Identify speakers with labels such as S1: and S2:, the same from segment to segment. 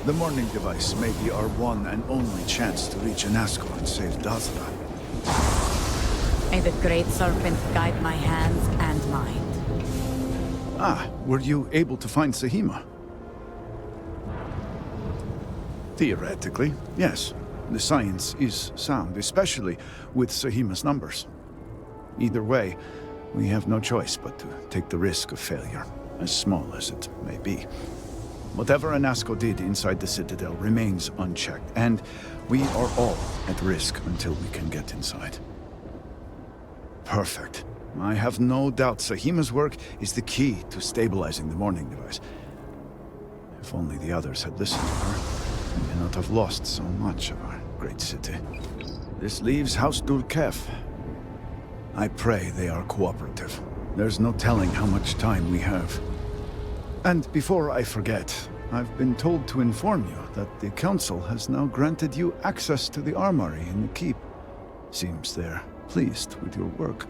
S1: The morning device may be our one and only chance to reach Anasco and save Dazra.
S2: May the Great Serpent guide my hands and mind.
S1: Ah, were you able to find Sahima? Theoretically, yes. The science is sound, especially with Sahima's numbers. Either way, we have no choice but to take the risk of failure, as small as it may be. Whatever Anasco did inside the Citadel remains unchecked, and we are all at risk until we can get inside. Perfect. I have no doubt Sahima's work is the key to stabilizing the morning device. If only the others had listened to her, we may not have lost so much of our great city. This leaves House Dul'kehf. I pray they are cooperative. There's no telling how much time we have. And before I forget, I've been told to inform you that the Council has now granted you access to the armory in the keep. Seems they're pleased with your work.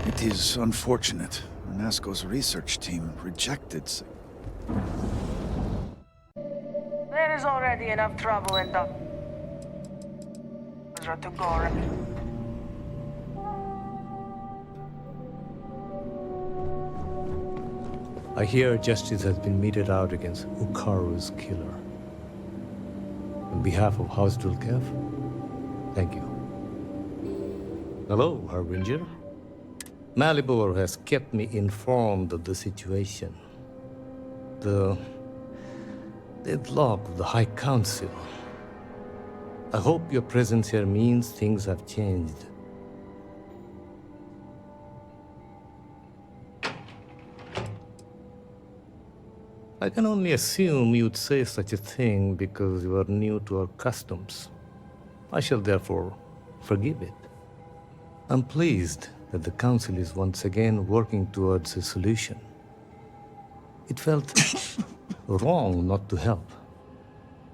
S1: It is unfortunate. Anasco's research team rejected.
S3: There is already enough trouble in the... to go.
S4: I hear justice has been meted out against Ukaru's killer. On behalf of House Dul'kehf, thank you. Hello, Harbinger. Malibor has kept me informed of the situation. The deadlock of the High Council. I hope your presence here means things have changed. I can only assume you'd say such a thing because you are new to our customs. I shall therefore forgive it. I'm pleased that the Council is once again working towards a solution. It felt wrong not to help.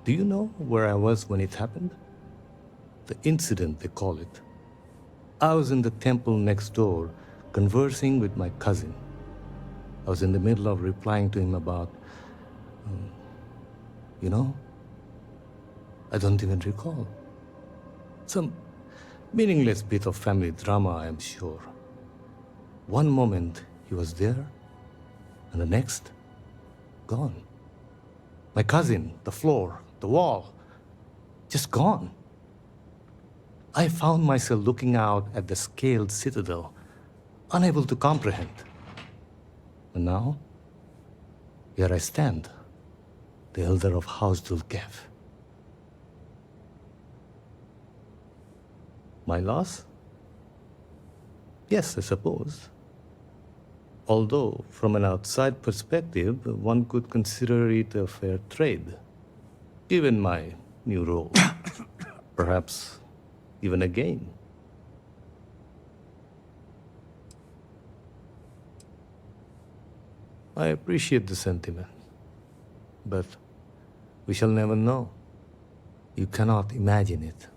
S4: Do you know where I was when it happened? The incident, they call it. I was in the temple next door, conversing with my cousin. I was in the middle of replying to him about... you know? I don't even recall. Some meaningless bit of family drama, I am sure. One moment, he was there, and the next, gone. My cousin, the floor, the wall, just gone. I found myself looking out at the scaled citadel, unable to comprehend. And now, here I stand, the elder of House Dul'kehf. My loss? Yes, I suppose. Although, from an outside perspective, one could consider it a fair trade, given my new role. Perhaps even a gain. I appreciate the sentiment, but we shall never know. You cannot imagine it.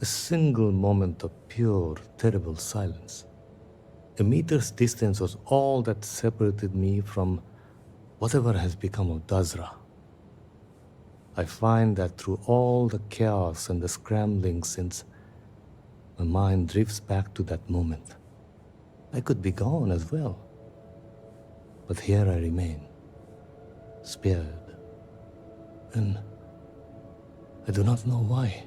S4: A single moment of pure, terrible silence. A meter's distance was all that separated me from whatever has become of Dazra. I find that through all the chaos and the scrambling since, my mind drifts back to that moment. I could be gone as well. But here I remain, spared. And I do not know why.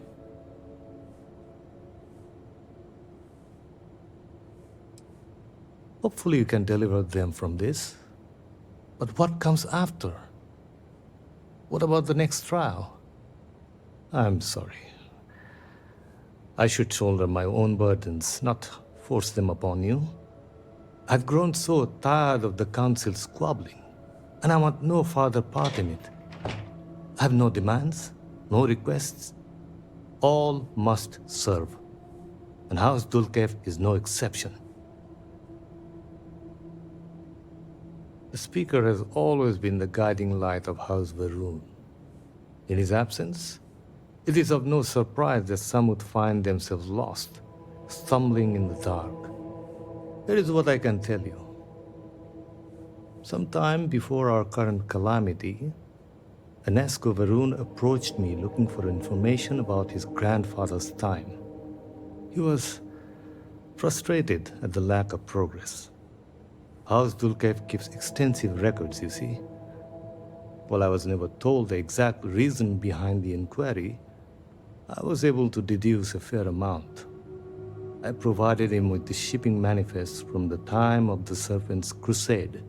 S4: Hopefully you can deliver them from this. But what comes after? What about the next trial? I'm sorry. I should shoulder my own burdens, not force them upon you. I've grown so tired of the Council squabbling, and I want no further part in it. I have no demands, no requests. All must serve. And House Dul'kehf is no exception. The Speaker has always been the guiding light of House Va'ruun. In his absence, it is of no surprise that some would find themselves lost, stumbling in the dark. Here is what I can tell you. Sometime before our current calamity, Anesko Varun approached me looking for information about his grandfather's time. He was frustrated at the lack of progress. House Dul'kehf keeps extensive records, you see. While I was never told the exact reason behind the inquiry, I was able to deduce a fair amount. I provided him with the shipping manifests from the time of the Serpent's Crusade,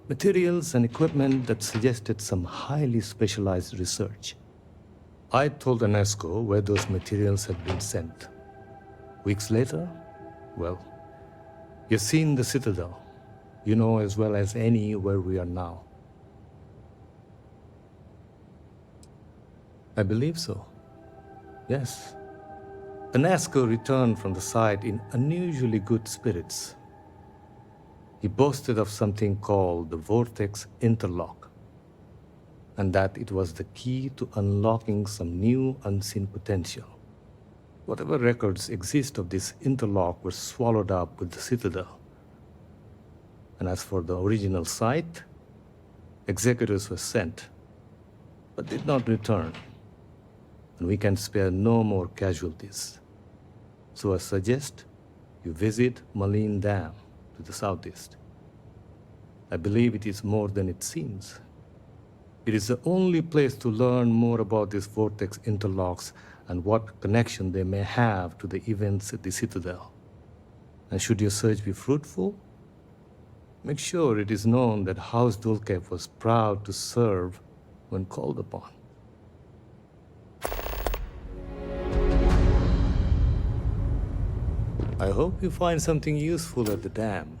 S4: materials and equipment that suggested some highly specialized research. I told Anesko where those materials had been sent. Weeks later, well, you've seen the Citadel. You know as well as any where we are now. I believe so. Yes. Anesko returned from the site in unusually good spirits. He boasted of something called the Vortex Interlock, and that it was the key to unlocking some new unseen potential. Whatever records exist of this interlock were swallowed up with the Citadel. And as for the original site, executors were sent, but did not return. And we can spare no more casualties. So I suggest you visit Malin Dam to the southeast. I believe it is more than it seems. It is the only place to learn more about these vortex interlocks and what connection they may have to the events at the Citadel. And should your search be fruitful, make sure it is known that House Dul'kehf was proud to serve when called upon. I hope you find something useful at the dam.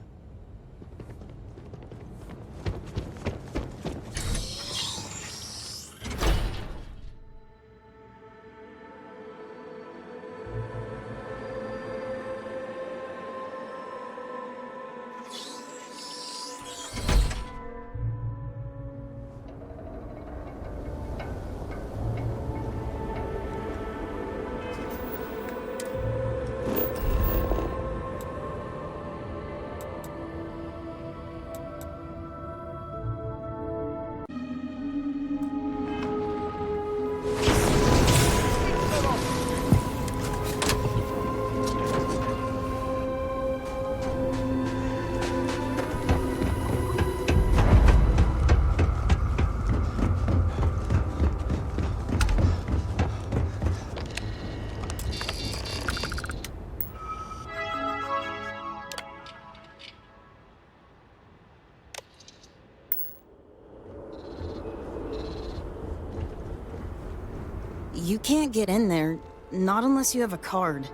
S5: You can't get in there, not unless you have a card.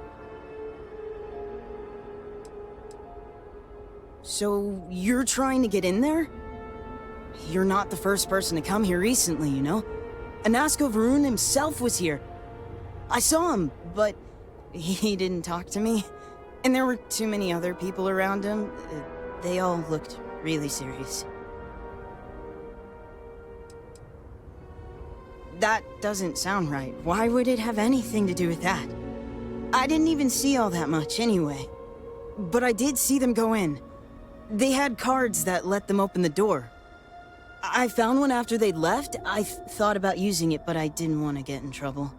S5: So, you're trying to get in there? You're not the first person to come here recently, you know? Anesko Varun himself was here. I saw him, but he didn't talk to me. And there were too many other people around him. They all looked really serious. That doesn't sound right. Why would it have anything to do with that? I didn't even see all that much anyway. But I did see them go in. They had cards that let them open the door. I found one after they'd left. I thought about using it, but I didn't want to get in trouble.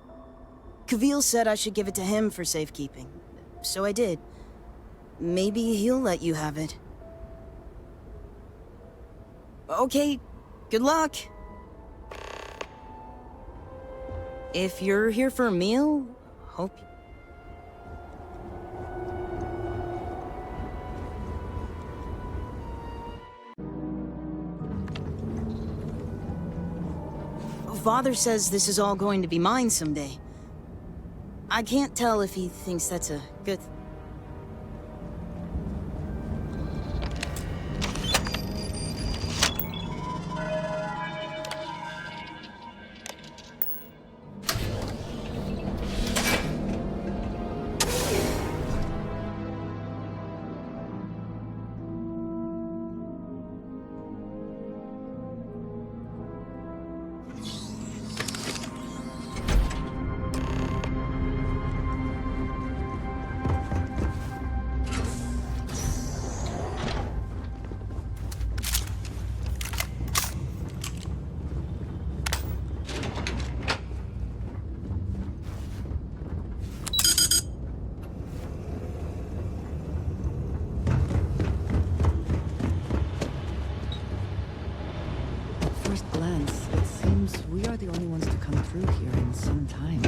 S5: Kavil said I should give it to him for safekeeping. So I did. Maybe he'll let you have it. Okay, good luck. If you're here for a meal, hope... Father says this is all going to be mine someday. I can't tell if he thinks that's a good...
S2: the only ones to come through here in some time.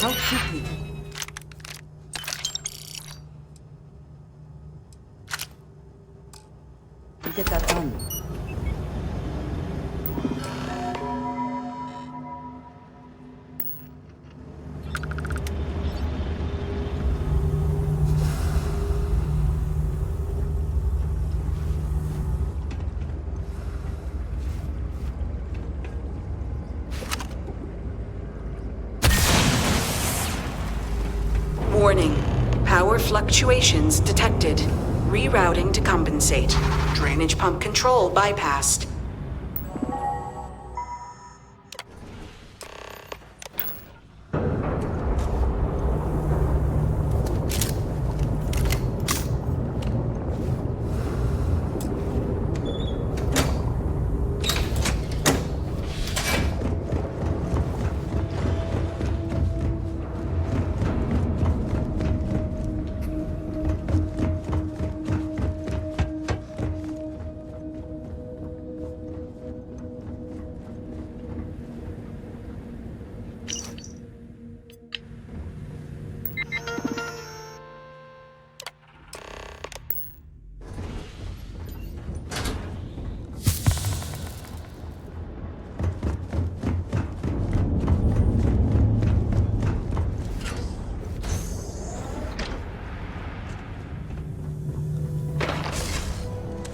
S2: How quickly? We'll get that done.
S6: Warning. Power fluctuations detected. Rerouting to compensate. Drainage pump control bypassed.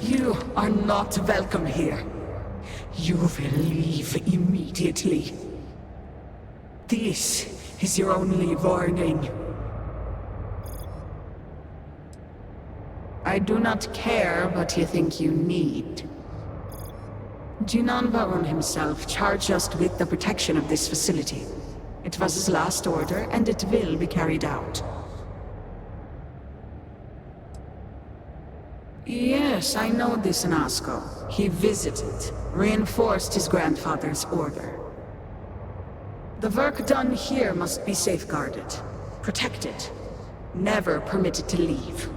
S7: You are not welcome here. You will leave immediately. This is your only warning. I do not care what you think you need. Jinan Baron himself charged us with the protection of this facility. It was his last order, and it will be carried out. Yes, I know this Nasco. He visited, reinforced his grandfather's order. The work done here must be safeguarded, protected, never permitted to leave.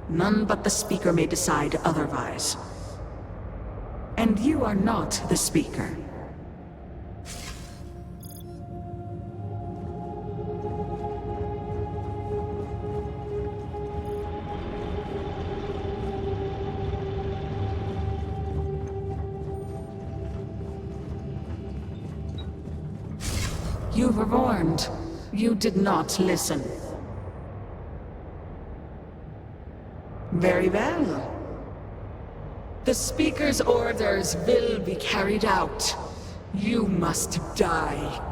S7: None but the Speaker may decide otherwise. And you are not the Speaker. You You were warned. You did not listen. Very well. The Speaker's orders will be carried out. You must die.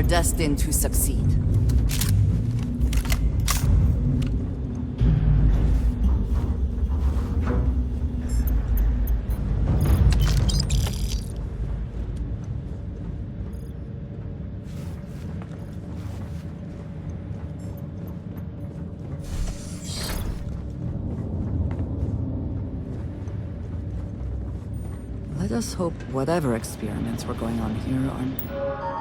S2: Destined to succeed. Let us hope whatever experiments were going on here are...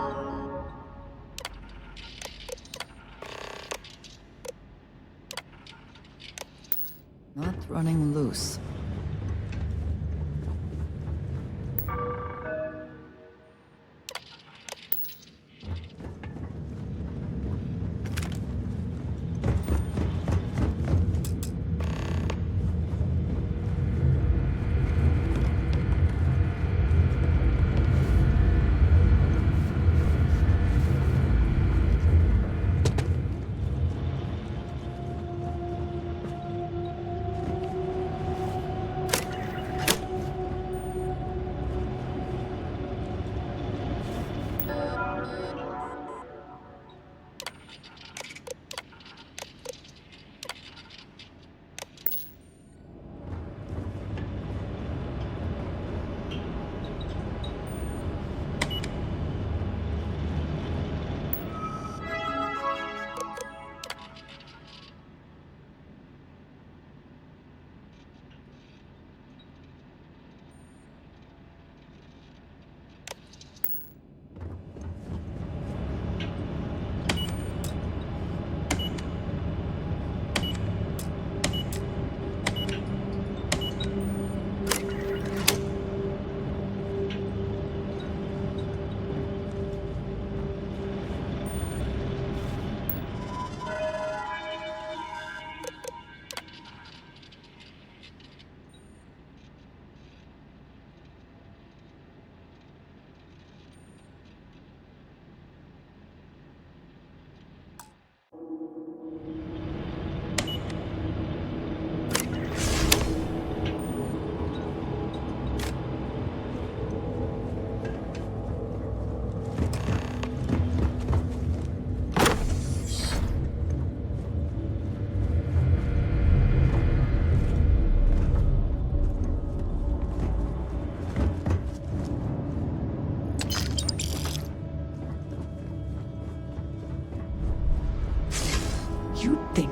S2: not running loose.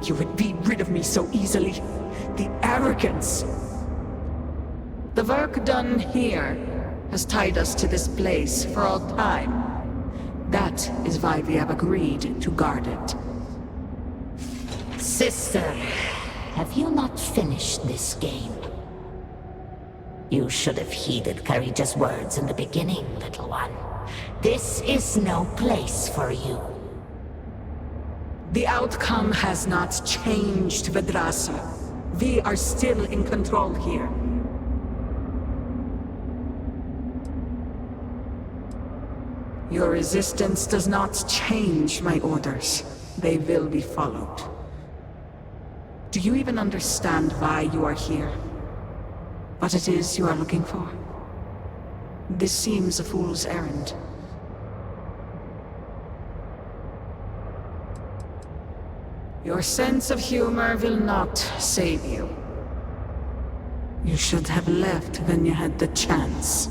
S7: You would be rid of me so easily. The arrogance! The work done here has tied us to this place for all time. That is why we have agreed to guard it.
S8: Sister, have you not finished this game? You should have heeded Courageous words in the beginning, little one. This is no place for you.
S7: The outcome has not changed, Vedrasa. We are still in control here. Your resistance does not change my orders. They will be followed. Do you even understand why you are here? What it is you are looking for? This seems a fool's errand. Your sense of humor will not save you. You should have left when you had the chance.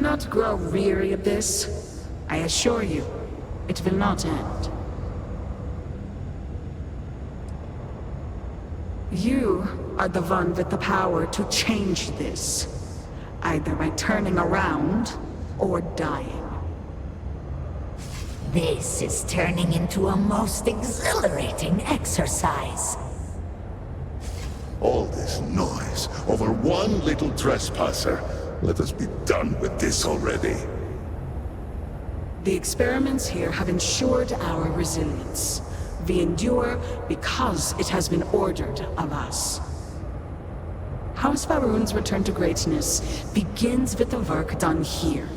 S7: not grow weary of this. I assure you, it will not end. You are the one with the power to change this, either by turning around or dying.
S8: This is turning into a most exhilarating exercise.
S9: All this noise over one little trespasser. Let us be done with this already.
S7: The experiments here have ensured our resilience. We endure because it has been ordered of us. House Faroon's return to greatness begins with the work done here.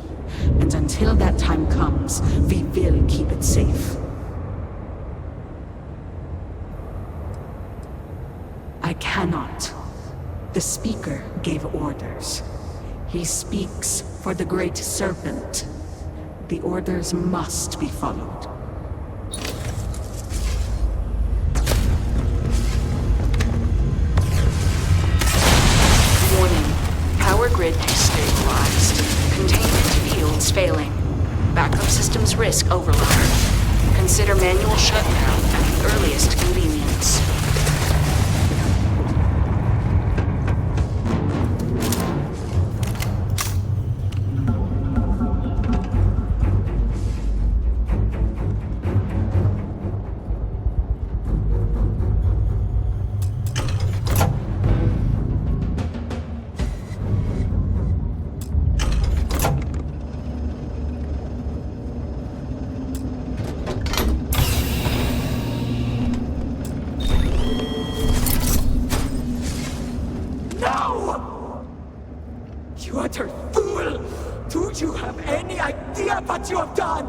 S7: And until that time comes, we will keep it safe. I cannot. The Speaker gave orders. He speaks for the Great Serpent. The orders must be followed.
S6: Warning. Power grid destabilized. Containment fields failing. Backup systems risk overload. Consider manual shutdown at the earliest convenience.
S7: You utter fool! Do you have any idea what you have done?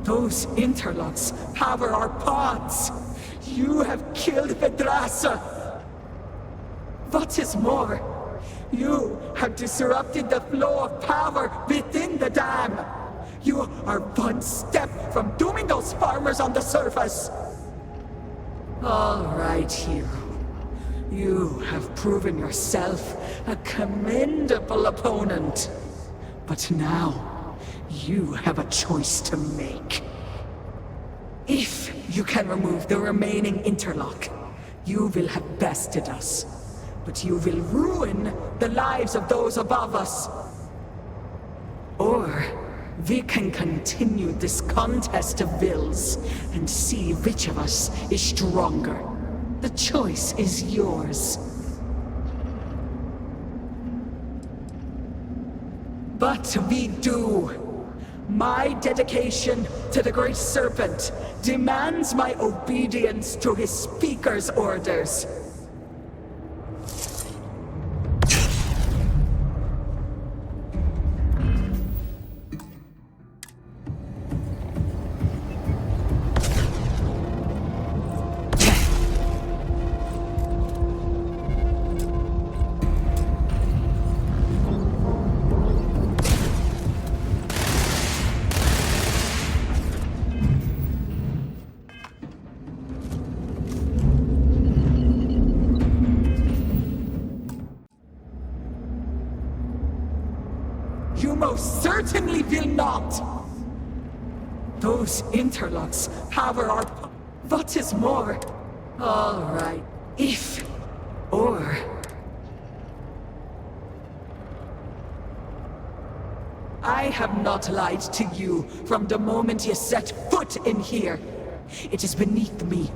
S7: Those interlocks power our pods. You have killed Vedrasa. What is more, you have disrupted the flow of power within the dam. You are one step from dooming those farmers on the surface. All right, hero. You have proven yourself a commendable opponent. But now, you have a choice to make. If you can remove the remaining interlock, you will have bested us. But you will ruin the lives of those above us. Or we can continue this contest of wills and see which of us is stronger. The choice is yours. But we do. My dedication to the Great Serpent demands my obedience to his Speaker's orders. You most certainly will not! Those interlocks power our... What is more? All right, if... or... I have not lied to you from the moment you set foot in here. It is beneath me.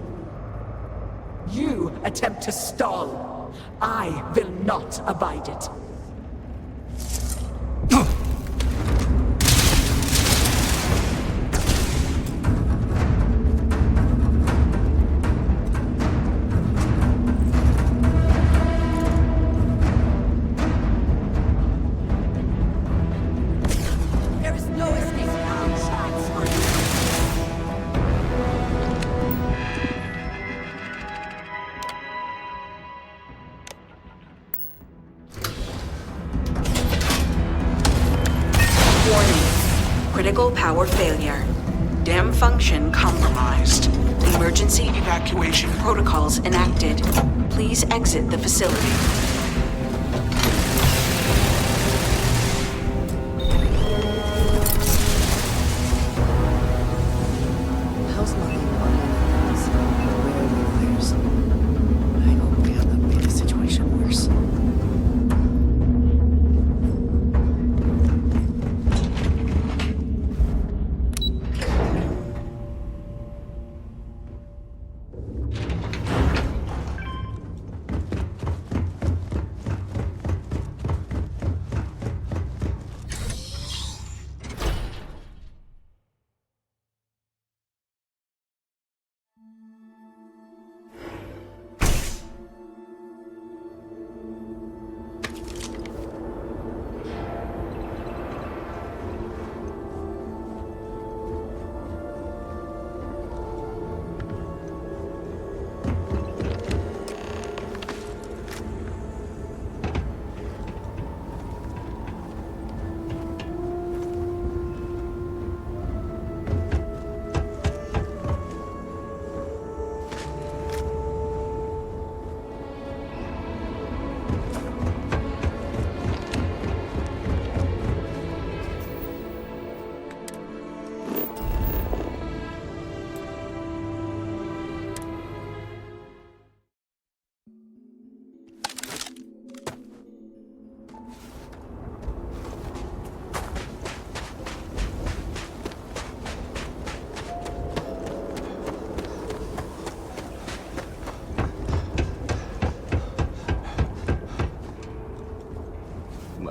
S7: You attempt to stall. I will not abide it.
S6: Critical power failure. Dam function compromised. Emergency evacuation protocols enacted. Please exit the facility.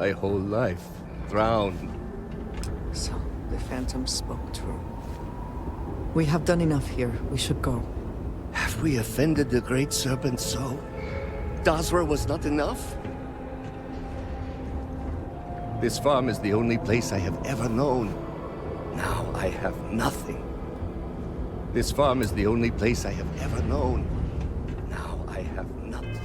S10: my whole life. Drowned.
S11: So, the Phantom spoke true. We have done enough here. We should go.
S10: Have we offended the Great Serpent so? Dazra was not enough? This farm is the only place I have ever known. Now I have nothing. This farm is the only place I have ever known. Now I have nothing.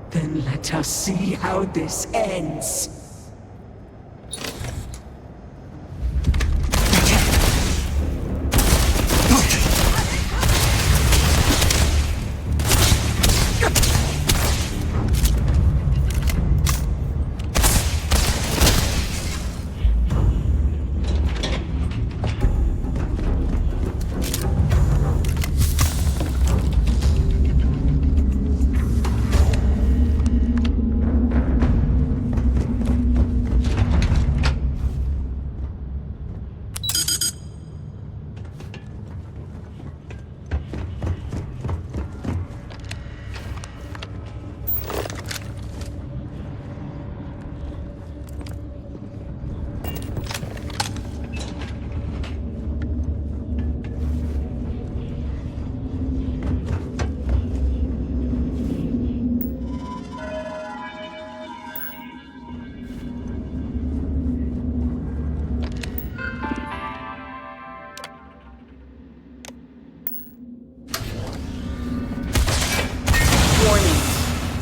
S7: Then let us see how this ends.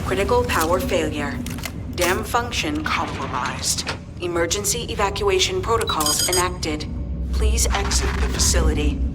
S6: Critical power failure. Dam function compromised. Emergency evacuation protocols enacted. Please exit the facility.